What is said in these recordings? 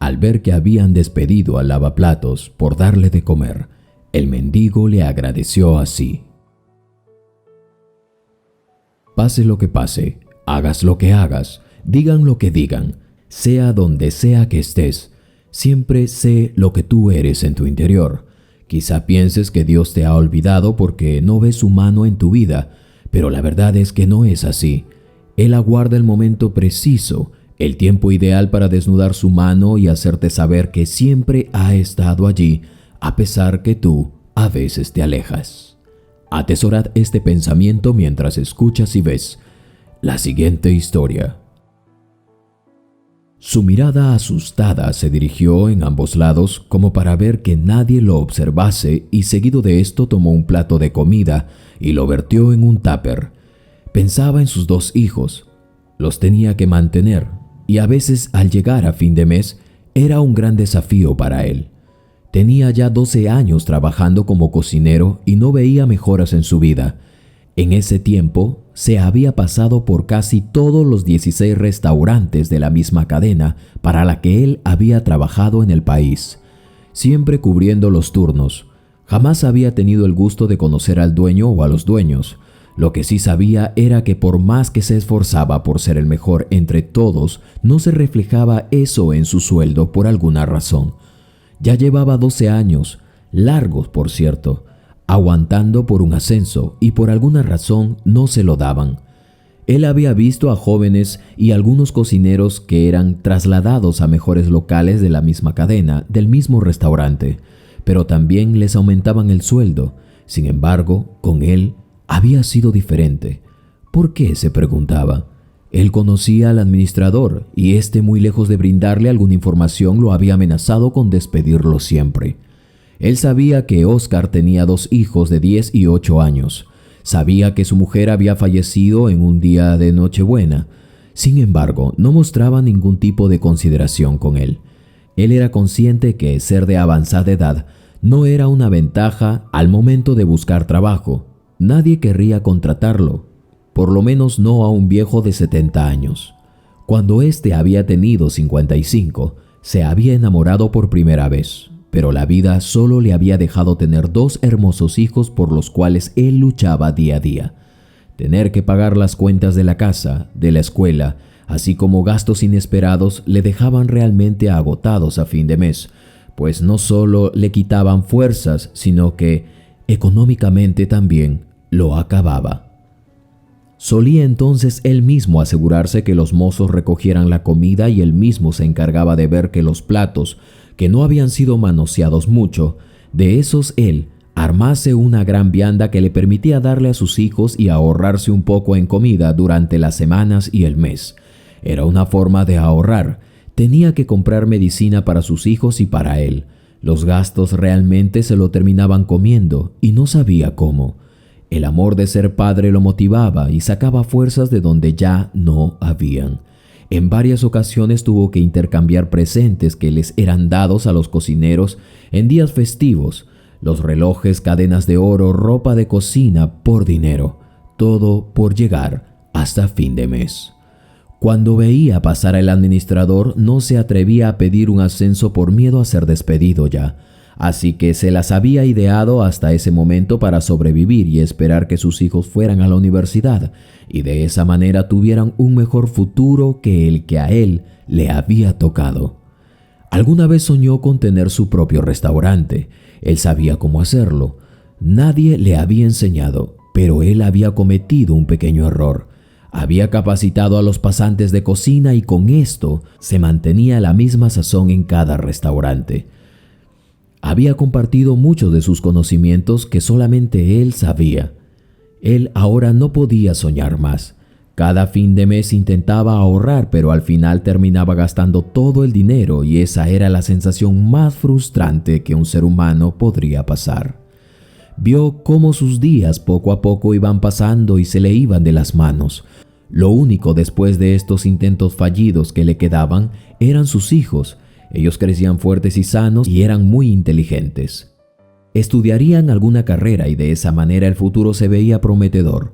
Al ver que habían despedido al lavaplatos por darle de comer, el mendigo le agradeció así: pase lo que pase, hagas lo que hagas, digan lo que digan, sea donde sea que estés, siempre sé lo que tú eres en tu interior. Quizá pienses que Dios te ha olvidado porque no ves su mano en tu vida, pero la verdad es que no es así. Él aguarda el momento preciso, el tiempo ideal para desnudar su mano y hacerte saber que siempre ha estado allí, a pesar que tú a veces te alejas. Atesorad este pensamiento mientras escuchas y ves la siguiente historia. Su mirada asustada se dirigió en ambos lados como para ver que nadie lo observase y seguido de esto tomó un plato de comida y lo vertió en un tupper. Pensaba en sus 2 hijos. Los tenía que mantener y a veces al llegar a fin de mes era un gran desafío para él. Tenía ya 12 años trabajando como cocinero y no veía mejoras en su vida. En ese tiempo se había pasado por casi todos los 16 restaurantes de la misma cadena para la que él había trabajado en el país, siempre cubriendo los turnos. Jamás había tenido el gusto de conocer al dueño o a los dueños. Lo que sí sabía era que por más que se esforzaba por ser el mejor entre todos, no se reflejaba eso en su sueldo por alguna razón. Ya llevaba 12 años, largos por cierto, aguantando por un ascenso y por alguna razón no se lo daban. Él había visto a jóvenes y algunos cocineros que eran trasladados a mejores locales de la misma cadena, del mismo restaurante, pero también les aumentaban el sueldo. Sin embargo, con él había sido diferente. ¿Por qué?, se preguntaba. Él conocía al administrador y éste, muy lejos de brindarle alguna información, lo había amenazado con despedirlo siempre. Él sabía que Oscar tenía 2 hijos de 10 y 8 años. Sabía que su mujer había fallecido en un día de Nochebuena. Sin embargo, no mostraba ningún tipo de consideración con él. Él era consciente que ser de avanzada edad no era una ventaja al momento de buscar trabajo. Nadie querría contratarlo, por lo menos no a un viejo de 70 años. Cuando éste había tenido 55, se había enamorado por primera vez, pero la vida solo le había dejado tener 2 hermosos hijos por los cuales él luchaba día a día. Tener que pagar las cuentas de la casa, de la escuela, así como gastos inesperados le dejaban realmente agotados a fin de mes, pues no solo le quitaban fuerzas, sino que económicamente también lo acababa. Solía entonces él mismo asegurarse que los mozos recogieran la comida y él mismo se encargaba de ver que los platos, que no habían sido manoseados mucho, de esos él armase una gran vianda que le permitía darle a sus hijos y ahorrarse un poco en comida durante las semanas y el mes. Era una forma de ahorrar. Tenía que comprar medicina para sus hijos y para él. Los gastos realmente se lo terminaban comiendo y no sabía cómo. El amor de ser padre lo motivaba y sacaba fuerzas de donde ya no habían. En varias ocasiones tuvo que intercambiar presentes que les eran dados a los cocineros en días festivos, los relojes, cadenas de oro, ropa de cocina por dinero, todo por llegar hasta fin de mes. Cuando veía pasar al administrador, no se atrevía a pedir un ascenso por miedo a ser despedido ya. Así que se las había ideado hasta ese momento para sobrevivir y esperar que sus hijos fueran a la universidad y de esa manera tuvieran un mejor futuro que el que a él le había tocado. Alguna vez soñó con tener su propio restaurante. Él sabía cómo hacerlo. Nadie le había enseñado, pero él había cometido un pequeño error. Había capacitado a los pasantes de cocina y con esto se mantenía la misma sazón en cada restaurante. Había compartido muchos de sus conocimientos que solamente él sabía. Él ahora no podía soñar más. Cada fin de mes intentaba ahorrar, pero al final terminaba gastando todo el dinero y esa era la sensación más frustrante que un ser humano podría pasar. Vio cómo sus días poco a poco iban pasando y se le iban de las manos. Lo único después de estos intentos fallidos que le quedaban eran sus hijos. Ellos crecían fuertes y sanos y eran muy inteligentes. Estudiarían alguna carrera y de esa manera el futuro se veía prometedor.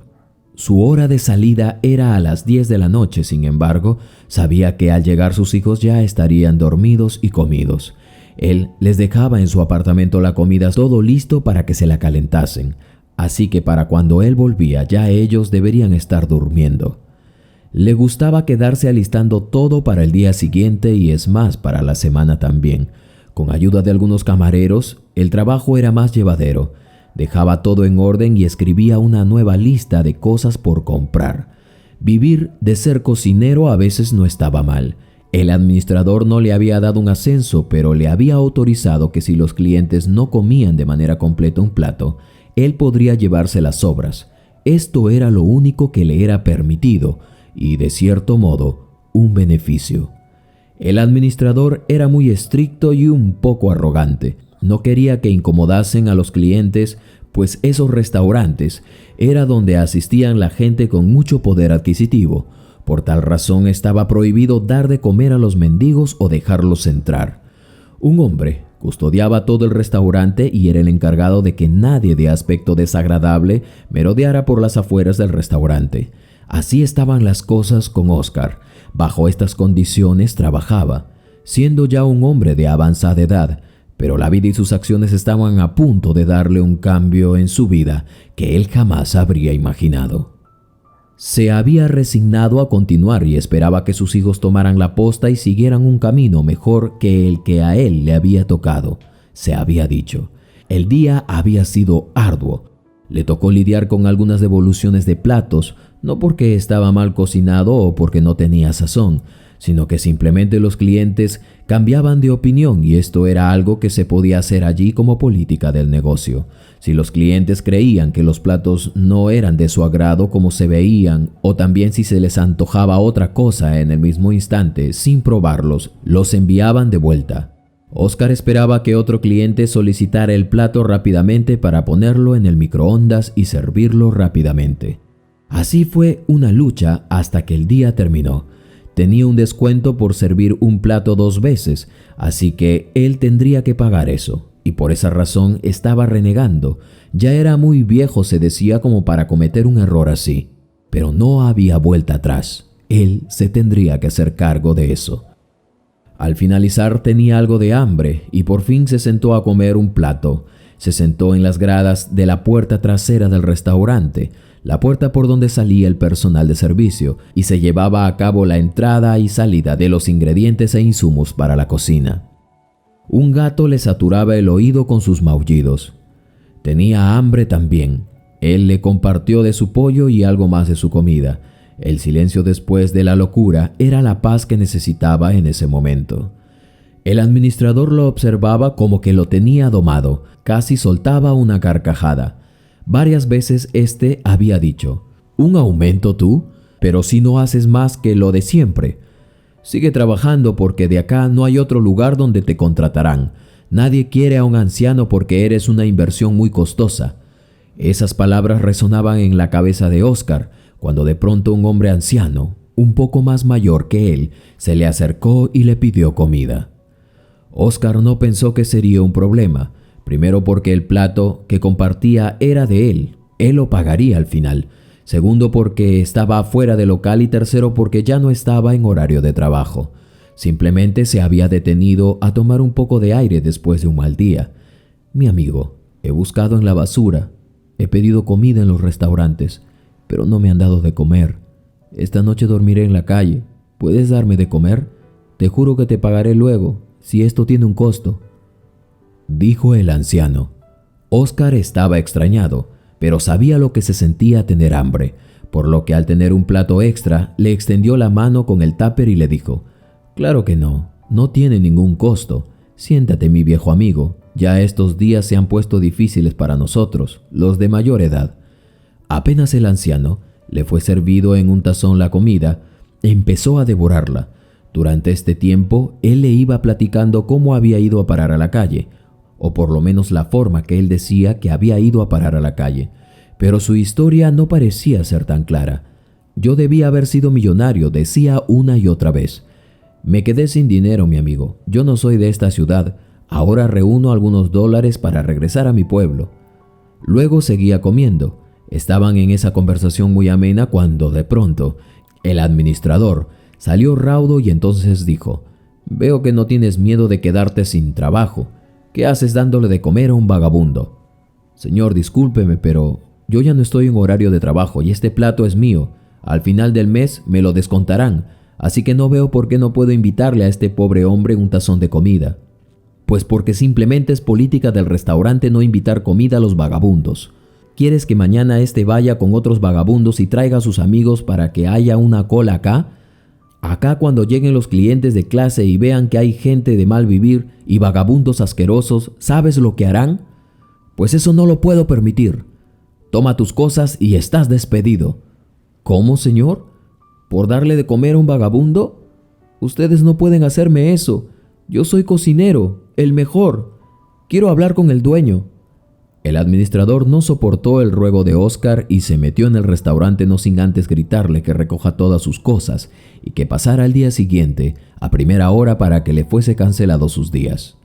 Su hora de salida era a las 10 de la noche, sin embargo, sabía que al llegar sus hijos ya estarían dormidos y comidos. Él les dejaba en su apartamento la comida todo listo para que se la calentasen, así que para cuando él volvía ya ellos deberían estar durmiendo. Le gustaba quedarse alistando todo para el día siguiente y es más, para la semana también. Con ayuda de algunos camareros, el trabajo era más llevadero. Dejaba todo en orden y escribía una nueva lista de cosas por comprar. Vivir de ser cocinero a veces no estaba mal. El administrador no le había dado un ascenso, pero le había autorizado que si los clientes no comían de manera completa un plato, él podría llevarse las sobras. Esto era lo único que le era permitido y, de cierto modo, un beneficio. El administrador era muy estricto y un poco arrogante. No quería que incomodasen a los clientes, pues esos restaurantes era donde asistían la gente con mucho poder adquisitivo. Por tal razón estaba prohibido dar de comer a los mendigos o dejarlos entrar. Un hombre custodiaba todo el restaurante y era el encargado de que nadie de aspecto desagradable merodeara por las afueras del restaurante. Así estaban las cosas con Oscar. Bajo estas condiciones trabajaba, siendo ya un hombre de avanzada edad, pero la vida y sus acciones estaban a punto de darle un cambio en su vida que él jamás habría imaginado. Se había resignado a continuar y esperaba que sus hijos tomaran la posta y siguieran un camino mejor que el que a él le había tocado. Se había dicho. El día había sido arduo. Le tocó lidiar con algunas devoluciones de platos, no porque estaba mal cocinado o porque no tenía sazón, sino que simplemente los clientes cambiaban de opinión y esto era algo que se podía hacer allí como política del negocio. Si los clientes creían que los platos no eran de su agrado como se veían, o también si se les antojaba otra cosa en el mismo instante sin probarlos, los enviaban de vuelta. Oscar esperaba que otro cliente solicitara el plato rápidamente para ponerlo en el microondas y servirlo rápidamente. Así fue una lucha hasta que el día terminó. Tenía un descuento por servir un plato 2 veces, así que él tendría que pagar eso, y por esa razón estaba renegando. Ya era muy viejo, se decía, como para cometer un error así, pero no había vuelta atrás. Él se tendría que hacer cargo de eso. Al finalizar tenía algo de hambre y por fin se sentó a comer un plato. Se sentó en las gradas de la puerta trasera del restaurante, la puerta por donde salía el personal de servicio, y se llevaba a cabo la entrada y salida de los ingredientes e insumos para la cocina. Un gato le saturaba el oído con sus maullidos. Tenía hambre también. Él le compartió de su pollo y algo más de su comida. El silencio después de la locura era la paz que necesitaba en ese momento. El administrador lo observaba como que lo tenía domado, casi soltaba una carcajada. Varias veces había dicho: «¿Un aumento tú? Pero si no haces más que lo de siempre. Sigue trabajando porque de acá no hay otro lugar donde te contratarán. Nadie quiere a un anciano porque eres una inversión muy costosa». Esas palabras resonaban en la cabeza de Oscar, cuando de pronto un hombre anciano, un poco más mayor que él, se le acercó y le pidió comida. Oscar no pensó que sería un problema, primero porque el plato que compartía era de él lo pagaría al final, segundo porque estaba fuera de local y tercero porque ya no estaba en horario de trabajo. Simplemente se había detenido a tomar un poco de aire después de un mal día. «Mi amigo, he buscado en la basura, he pedido comida en los restaurantes, pero no me han dado de comer. Esta noche dormiré en la calle. ¿Puedes darme de comer? Te juro que te pagaré luego, si esto tiene un costo», dijo el anciano. Oscar estaba extrañado, pero sabía lo que se sentía tener hambre, por lo que al tener un plato extra, le extendió la mano con el tupper y le dijo: «Claro que no, no tiene ningún costo. Siéntate, mi viejo amigo, ya estos días se han puesto difíciles para nosotros, los de mayor edad». Apenas el anciano le fue servido en un tazón la comida, empezó a devorarla. Durante este tiempo, él le iba platicando cómo había ido a parar a la calle, o por lo menos la forma que él decía que había ido a parar a la calle. Pero su historia no parecía ser tan clara. «Yo debía haber sido millonario», decía una y otra vez. «Me quedé sin dinero, mi amigo. Yo no soy de esta ciudad. Ahora reúno algunos dólares para regresar a mi pueblo». Luego seguía comiendo. Estaban en esa conversación muy amena cuando de pronto el administrador salió raudo y entonces dijo: «Veo que no tienes miedo de quedarte sin trabajo. ¿Qué haces dándole de comer a un vagabundo?» «Señor, discúlpeme, pero yo ya no estoy en horario de trabajo y este plato es mío. Al final del mes me lo descontarán, así que no veo por qué no puedo invitarle a este pobre hombre un tazón de comida». «Pues porque simplemente es política del restaurante no invitar comida a los vagabundos. ¿Quieres que mañana vaya con otros vagabundos y traiga a sus amigos para que haya una cola acá? Acá cuando lleguen los clientes de clase y vean que hay gente de mal vivir y vagabundos asquerosos, ¿sabes lo que harán? Pues eso no lo puedo permitir. Toma tus cosas y estás despedido». «¿Cómo, señor? ¿Por darle de comer a un vagabundo? Ustedes no pueden hacerme eso. Yo soy cocinero, el mejor. Quiero hablar con el dueño». El administrador no soportó el ruego de Oscar y se metió en el restaurante no sin antes gritarle que recoja todas sus cosas y que pasara al día siguiente a primera hora para que le fuese cancelado sus días.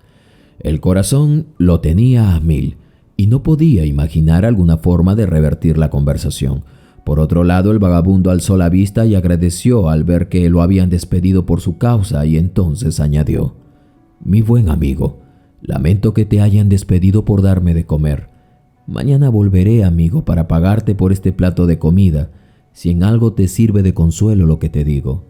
El corazón lo tenía a mil y no podía imaginar alguna forma de revertir la conversación. Por otro lado, el vagabundo alzó la vista y agradeció al ver que lo habían despedido por su causa y entonces añadió: «Mi buen amigo, lamento que te hayan despedido por darme de comer. Mañana volveré, amigo, para pagarte por este plato de comida, si en algo te sirve de consuelo lo que te digo».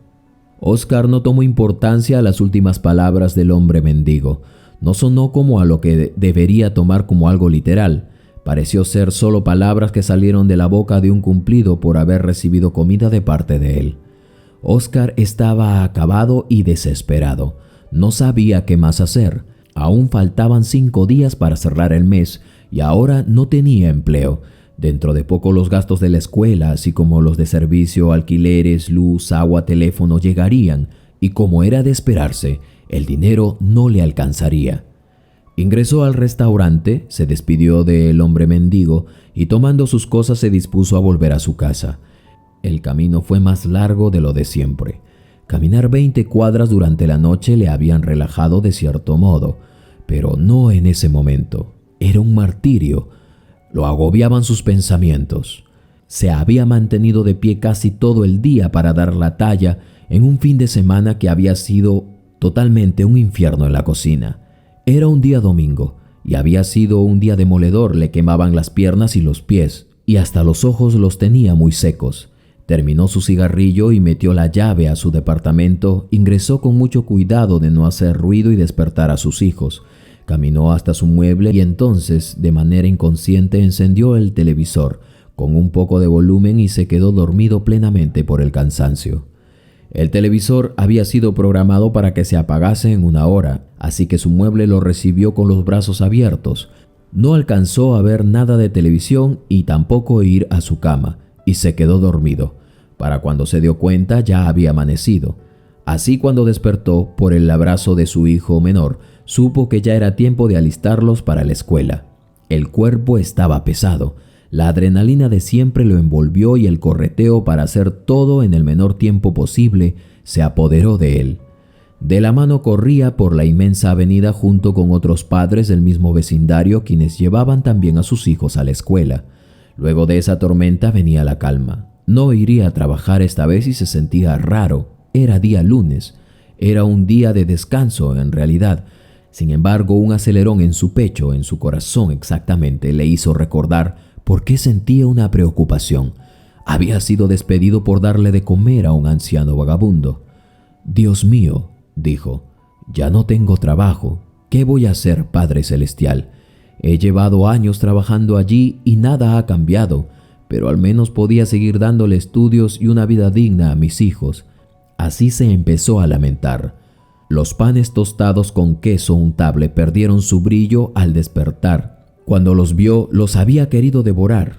Oscar no tomó importancia a las últimas palabras del hombre mendigo. No sonó como a lo que debería tomar como algo literal. Pareció ser solo palabras que salieron de la boca de un cumplido por haber recibido comida de parte de él. Oscar estaba acabado y desesperado. No sabía qué más hacer. Aún faltaban 5 días para cerrar el mes y ahora no tenía empleo. Dentro de poco los gastos de la escuela, así como los de servicio, alquileres, luz, agua, teléfono, llegarían y, como era de esperarse, el dinero no le alcanzaría. Ingresó al restaurante, se despidió del hombre mendigo y tomando sus cosas se dispuso a volver a su casa. El camino fue más largo de lo de siempre. Caminar 20 cuadras durante la noche le habían relajado de cierto modo, pero no en ese momento. Era un martirio. Lo agobiaban sus pensamientos. Se había mantenido de pie casi todo el día para dar la talla en un fin de semana que había sido totalmente un infierno en la cocina. Era un día domingo y había sido un día demoledor. Le quemaban las piernas y los pies y hasta los ojos los tenía muy secos. Terminó su cigarrillo y metió la llave a su departamento. Ingresó con mucho cuidado de no hacer ruido y despertar a sus hijos. Caminó hasta su mueble y entonces, de manera inconsciente, encendió el televisor con un poco de volumen y se quedó dormido plenamente por el cansancio. El televisor había sido programado para que se apagase en 1 hora, así que su mueble lo recibió con los brazos abiertos. No alcanzó a ver nada de televisión y tampoco ir a su cama, y se quedó dormido. Para cuando se dio cuenta ya había amanecido. Así, cuando despertó por el abrazo de su hijo menor, supo que ya era tiempo de alistarlos para la escuela. El cuerpo estaba pesado. La adrenalina de siempre lo envolvió y el correteo para hacer todo en el menor tiempo posible se apoderó de él. De la mano corría por la inmensa avenida junto con otros padres del mismo vecindario quienes llevaban también a sus hijos a la escuela. Luego de esa tormenta venía la calma. No iría a trabajar esta vez y se sentía raro. Era día lunes. Era un día de descanso en realidad. Sin embargo, un acelerón en su pecho, en su corazón exactamente, le hizo recordar por qué sentía una preocupación. Había sido despedido por darle de comer a un anciano vagabundo. «Dios mío», dijo, «ya no tengo trabajo. ¿Qué voy a hacer, Padre Celestial? He llevado años trabajando allí y nada ha cambiado, pero al menos podía seguir dándole estudios y una vida digna a mis hijos». Así se empezó a lamentar. Los panes tostados con queso untable perdieron su brillo al despertar. Cuando los vio, los había querido devorar,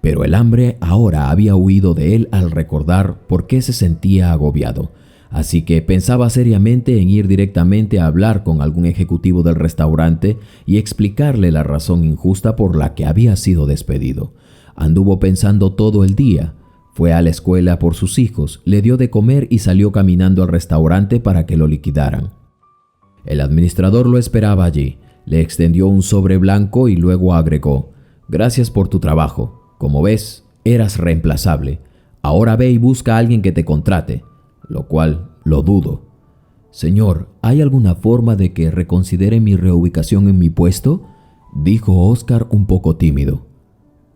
pero el hambre ahora había huido de él al recordar por qué se sentía agobiado. Así que pensaba seriamente en ir directamente a hablar con algún ejecutivo del restaurante y explicarle la razón injusta por la que había sido despedido. Anduvo pensando todo el día. Fue a la escuela por sus hijos, le dio de comer y salió caminando al restaurante para que lo liquidaran. El administrador lo esperaba allí. Le extendió un sobre blanco y luego agregó: «Gracias por tu trabajo. Como ves, eras reemplazable. Ahora ve y busca a alguien que te contrate, lo cual lo dudo. Señor, ¿hay alguna forma de que reconsidere mi reubicación en mi puesto?, dijo Oscar un poco tímido.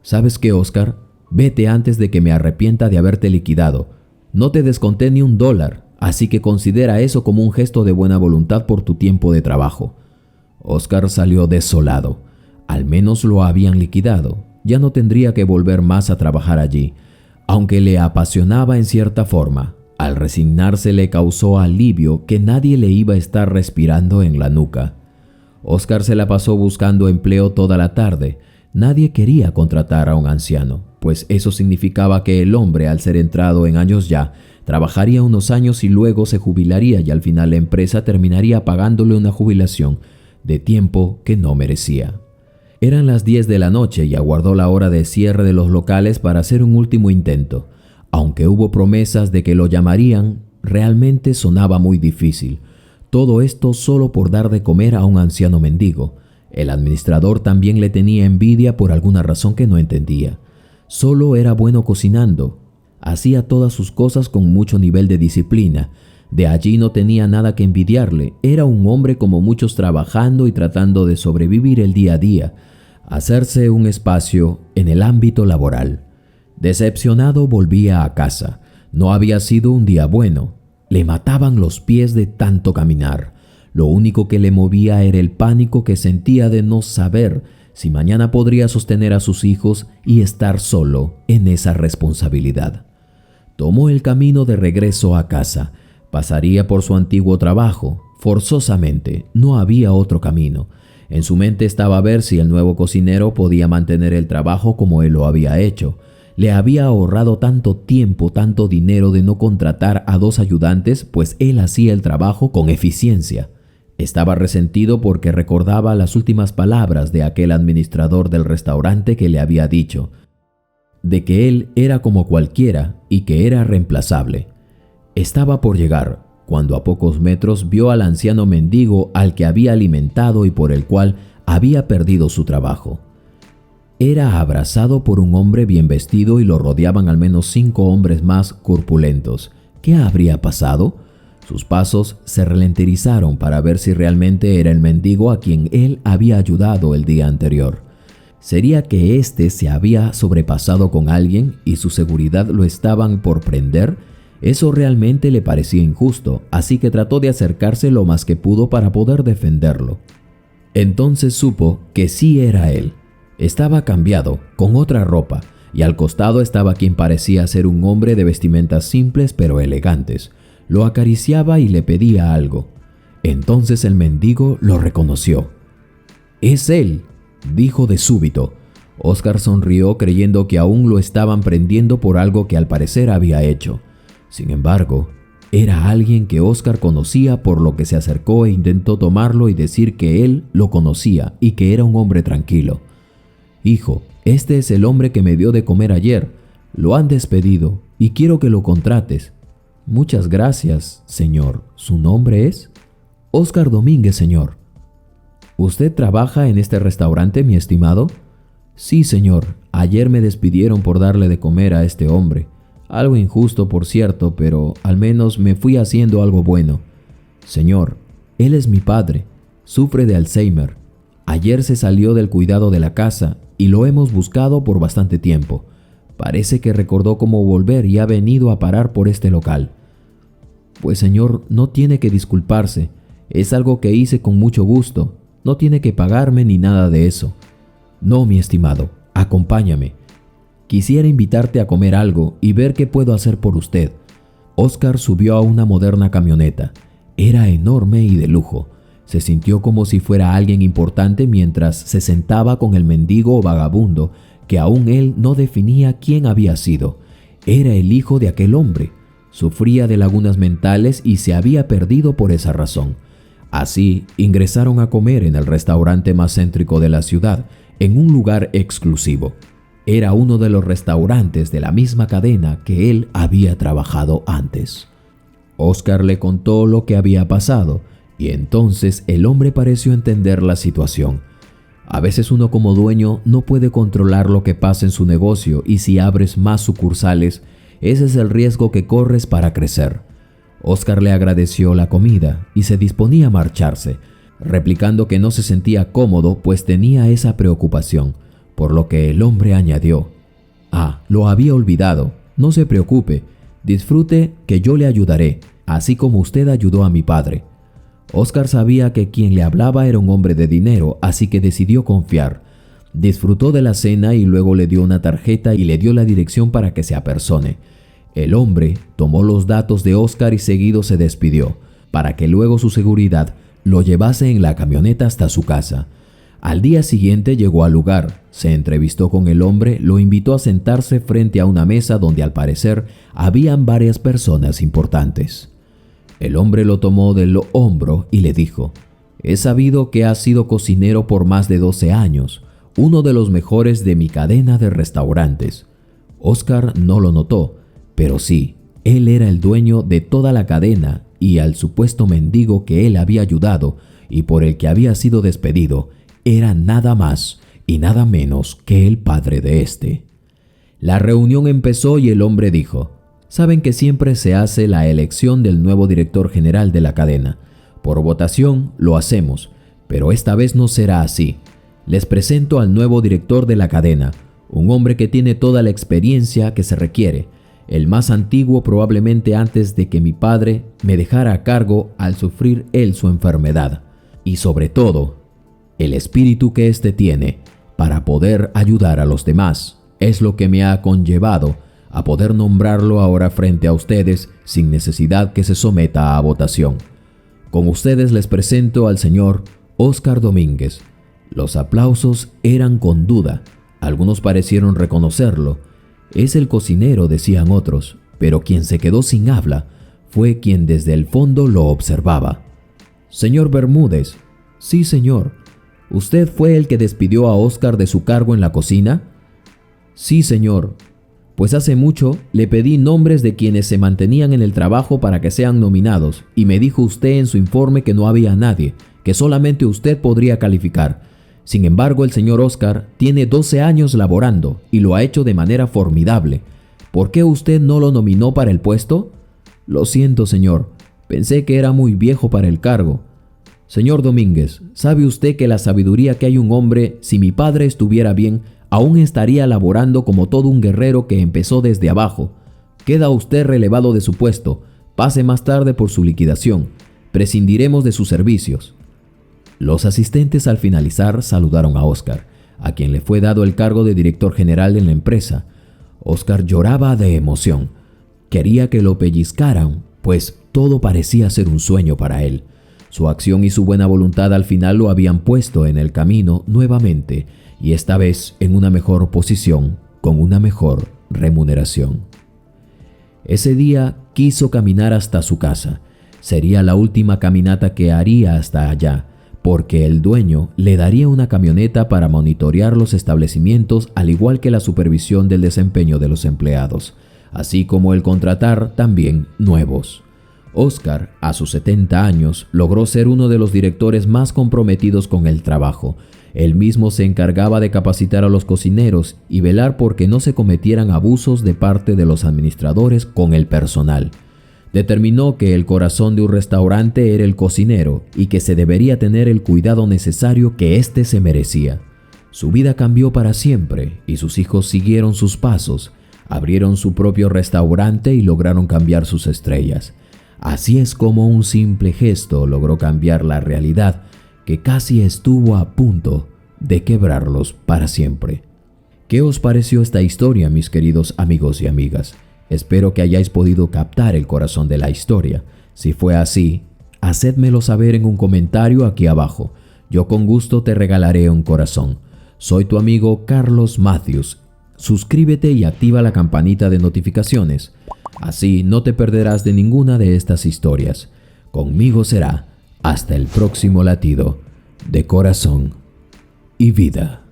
¿Sabes qué, Oscar? Vete antes de que me arrepienta de haberte liquidado. No te desconté ni $1, así que considera eso como un gesto de buena voluntad por tu tiempo de trabajo. Oscar salió desolado. Al menos lo habían liquidado. Ya no tendría que volver más a trabajar allí, aunque le apasionaba en cierta forma. Al resignarse le causó alivio que nadie le iba a estar respirando en la nuca. Oscar se la pasó buscando empleo toda la tarde. Nadie quería contratar a un anciano, pues eso significaba que el hombre, al ser entrado en años ya, trabajaría unos años y luego se jubilaría, y al final la empresa terminaría pagándole una jubilación de tiempo que no merecía. Eran las 10 de la noche y aguardó la hora de cierre de los locales para hacer un último intento. Aunque hubo promesas de que lo llamarían, realmente sonaba muy difícil. Todo esto solo por dar de comer a un anciano mendigo. El administrador también le tenía envidia por alguna razón que no entendía. Solo era bueno cocinando. Hacía todas sus cosas con mucho nivel de disciplina. De allí no tenía nada que envidiarle. Era un hombre como muchos, trabajando y tratando de sobrevivir el día a día, hacerse un espacio en el ámbito laboral. Decepcionado volvía a casa. No había sido un día bueno. Le mataban los pies de tanto caminar. Lo único que le movía era el pánico que sentía de no saber si mañana podría sostener a sus hijos y estar solo en esa responsabilidad. Tomó el camino de regreso a casa. Pasaría por su antiguo trabajo. Forzosamente, no había otro camino. En su mente estaba ver si el nuevo cocinero podía mantener el trabajo como él lo había hecho. Le había ahorrado tanto tiempo, tanto dinero de no contratar a 2 ayudantes, pues él hacía el trabajo con eficiencia. Estaba resentido porque recordaba las últimas palabras de aquel administrador del restaurante que le había dicho, de que él era como cualquiera y que era reemplazable. Estaba por llegar, cuando a pocos metros vio al anciano mendigo al que había alimentado y por el cual había perdido su trabajo. Era abrazado por un hombre bien vestido y lo rodeaban al menos 5 hombres más corpulentos. ¿Qué habría pasado? Sus pasos se ralentizaron para ver si realmente era el mendigo a quien él había ayudado el día anterior. ¿Sería que éste se había sobrepasado con alguien y su seguridad lo estaban por prender? Eso realmente le parecía injusto, así que trató de acercarse lo más que pudo para poder defenderlo. Entonces supo que sí era él. Estaba cambiado, con otra ropa, y al costado estaba quien parecía ser un hombre de vestimentas simples pero elegantes. Lo acariciaba y le pedía algo. Entonces el mendigo lo reconoció. «Es él», dijo de súbito. Oscar sonrió creyendo que aún lo estaban prendiendo por algo que al parecer había hecho. Sin embargo, era alguien que Oscar conocía, por lo que se acercó e intentó tomarlo y decir que él lo conocía y que era un hombre tranquilo. «Hijo, este es el hombre que me dio de comer ayer. Lo han despedido y quiero que lo contrates». «Muchas gracias, señor. ¿Su nombre es?» «Oscar Domínguez, señor». «¿Usted trabaja en este restaurante, mi estimado?» «Sí, señor. Ayer me despidieron por darle de comer a este hombre. Algo injusto, por cierto, pero al menos me fui haciendo algo bueno. Señor, él es mi padre. Sufre de Alzheimer. Ayer se salió del cuidado de la casa y lo hemos buscado por bastante tiempo. Parece que recordó cómo volver y ha venido a parar por este local». «Pues señor, no tiene que disculparse. Es algo que hice con mucho gusto. No tiene que pagarme ni nada de eso». «No, mi estimado, acompáñame. Quisiera invitarte a comer algo y ver qué puedo hacer por usted». Oscar subió a una moderna camioneta. Era enorme y de lujo. Se sintió como si fuera alguien importante mientras se sentaba con el mendigo vagabundo que aún él no definía quién había sido. Era el hijo de aquel hombre. Sufría de lagunas mentales y se había perdido por esa razón. Así, ingresaron a comer en el restaurante más céntrico de la ciudad, en un lugar exclusivo. Era uno de los restaurantes de la misma cadena que él había trabajado antes. Oscar le contó lo que había pasado y entonces el hombre pareció entender la situación. A veces uno como dueño no puede controlar lo que pasa en su negocio y si abres más sucursales, ese es el riesgo que corres para crecer. Óscar le agradeció la comida y se disponía a marcharse, replicando que no se sentía cómodo pues tenía esa preocupación, por lo que el hombre añadió: «Ah, lo había olvidado, no se preocupe, disfrute que yo le ayudaré, así como usted ayudó a mi padre». Óscar sabía que quien le hablaba era un hombre de dinero, así que decidió confiar. Disfrutó de la cena y luego le dio una tarjeta y le dio la dirección para que se apersone. El hombre tomó los datos de Óscar y seguido se despidió, para que luego su seguridad lo llevase en la camioneta hasta su casa. Al día siguiente llegó al lugar, se entrevistó con el hombre, lo invitó a sentarse frente a una mesa donde al parecer habían varias personas importantes. El hombre lo tomó del hombro y le dijo: «He sabido que has sido cocinero por más de 12 años, uno de los mejores de mi cadena de restaurantes». Óscar no lo notó, pero sí, él era el dueño de toda la cadena y al supuesto mendigo que él había ayudado y por el que había sido despedido era nada más y nada menos que el padre de este. La reunión empezó y el hombre dijo: «Saben que siempre se hace la elección del nuevo director general de la cadena. Por votación lo hacemos, pero esta vez no será así. Les presento al nuevo director de la cadena, un hombre que tiene toda la experiencia que se requiere, el más antiguo probablemente antes de que mi padre me dejara a cargo al sufrir él su enfermedad, y sobre todo, el espíritu que éste tiene para poder ayudar a los demás es lo que me ha conllevado a poder nombrarlo ahora frente a ustedes sin necesidad que se someta a votación. Con ustedes les presento al señor Óscar Domínguez». Los aplausos eran con duda. Algunos parecieron reconocerlo. «Es el cocinero», decían otros, pero quien se quedó sin habla fue quien desde el fondo lo observaba. «Señor Bermúdez». «Sí, señor». «¿Usted fue el que despidió a Óscar de su cargo en la cocina?» «Sí, señor. Pues hace mucho le pedí nombres de quienes se mantenían en el trabajo para que sean nominados y me dijo usted en su informe que no había nadie, que solamente usted podría calificar. Sin embargo, el señor Óscar tiene 12 años laborando y lo ha hecho de manera formidable. ¿Por qué usted no lo nominó para el puesto?» «Lo siento, señor. Pensé que era muy viejo para el cargo». «Señor Domínguez, ¿sabe usted que la sabiduría que hay un hombre, si mi padre estuviera bien, aún estaría laborando como todo un guerrero que empezó desde abajo? Queda usted relevado de su puesto. Pase más tarde por su liquidación. Prescindiremos de sus servicios». Los asistentes al finalizar saludaron a Óscar, a quien le fue dado el cargo de director general en la empresa. Óscar lloraba de emoción. Quería que lo pellizcaran, pues todo parecía ser un sueño para él. Su acción y su buena voluntad al final lo habían puesto en el camino nuevamente, y esta vez en una mejor posición, con una mejor remuneración. Ese día quiso caminar hasta su casa. Sería la última caminata que haría hasta allá, porque el dueño le daría una camioneta para monitorear los establecimientos al igual que la supervisión del desempeño de los empleados, así como el contratar también nuevos. Óscar, a sus 70 años, logró ser uno de los directores más comprometidos con el trabajo. Él mismo se encargaba de capacitar a los cocineros y velar por que no se cometieran abusos de parte de los administradores con el personal. Determinó que el corazón de un restaurante era el cocinero y que se debería tener el cuidado necesario que éste se merecía. Su vida cambió para siempre y sus hijos siguieron sus pasos, abrieron su propio restaurante y lograron cambiar sus estrellas. Así es como un simple gesto logró cambiar la realidad que casi estuvo a punto de quebrarlos para siempre. ¿Qué os pareció esta historia, mis queridos amigos y amigas? Espero que hayáis podido captar el corazón de la historia. Si fue así, hacedmelo saber en un comentario aquí abajo. Yo con gusto te regalaré un corazón. Soy tu amigo Carlos Matthews. Suscríbete y activa la campanita de notificaciones. Así no te perderás de ninguna de estas historias. Conmigo será hasta el próximo latido de corazón y vida.